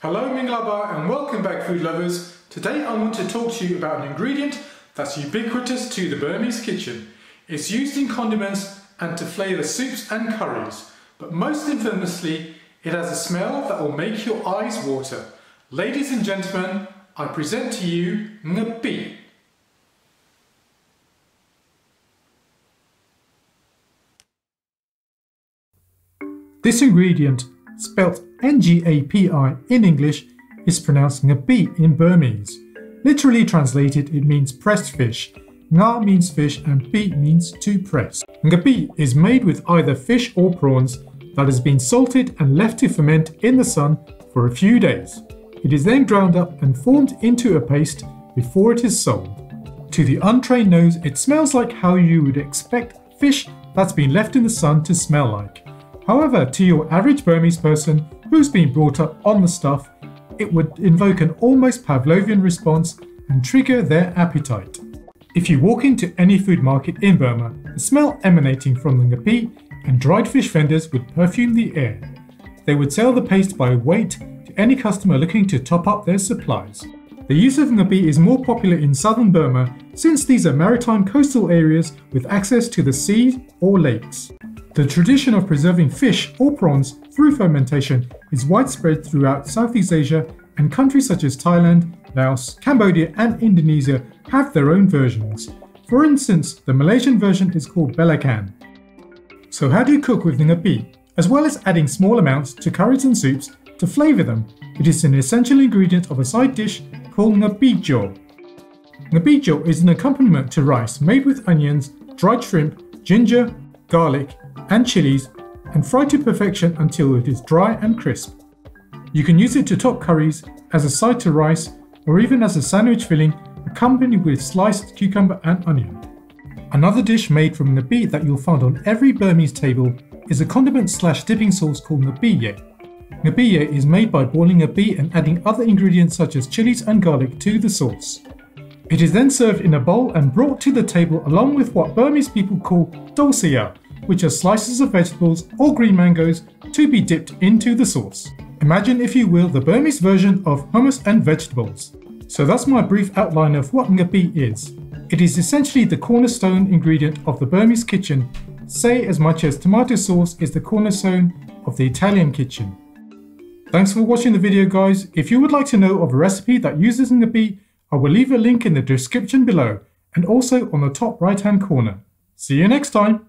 Hello Minglaba and welcome back food lovers. Today I want to talk to you about an ingredient that's ubiquitous to the Burmese kitchen. It's used in condiments and to flavour soups and curries, but most infamously it has a smell that will make your eyes water. Ladies and gentlemen, I present to you Ngapi. This ingredient, spelt Ngapi in English, is pronounced Ngapi in Burmese. Literally translated, it means pressed fish. Nga means fish and pi means to press. Ngapi is made with either fish or prawns that has been salted and left to ferment in the sun for a few days. It is then ground up and formed into a paste before it is sold. To the untrained nose, it smells like how you would expect fish that's been left in the sun to smell like. However, to your average Burmese person who's been brought up on the stuff, it would invoke an almost Pavlovian response and trigger their appetite. If you walk into any food market in Burma, the smell emanating from the Ngapi and dried fish vendors would perfume the air. They would sell the paste by weight to any customer looking to top up their supplies. The use of Ngapi is more popular in southern Burma since these are maritime coastal areas with access to the sea or lakes. The tradition of preserving fish or prawns through fermentation is widespread throughout Southeast Asia, and countries such as Thailand, Laos, Cambodia and Indonesia have their own versions. For instance, the Malaysian version is called Belacan. So how do you cook with Ngapi? As well as adding small amounts to curries and soups to flavour them, it is an essential ingredient of a side dish called Ngapi jo. Ngapi jo is an accompaniment to rice made with onions, dried shrimp, ginger, garlic and chilies, and fried to perfection until it is dry and crisp. You can use it to top curries, as a side to rice, or even as a sandwich filling accompanied with sliced cucumber and onion. Another dish made from Ngapi that you'll find on every Burmese table is a condiment/dipping sauce called Ngapi. Ngapi is made by boiling Ngapi and adding other ingredients such as chilies and garlic to the sauce. It is then served in a bowl and brought to the table along with what Burmese people call dolsiya, which are slices of vegetables or green mangoes to be dipped into the sauce. Imagine, if you will, the Burmese version of hummus and vegetables. So that's my brief outline of what Ngapi is. It is essentially the cornerstone ingredient of the Burmese kitchen, say as much as tomato sauce is the cornerstone of the Italian kitchen. Thanks for watching the video, guys. If you would like to know of a recipe that uses Ngapi, I will leave a link in the description below and also on the top right hand corner. See you next time!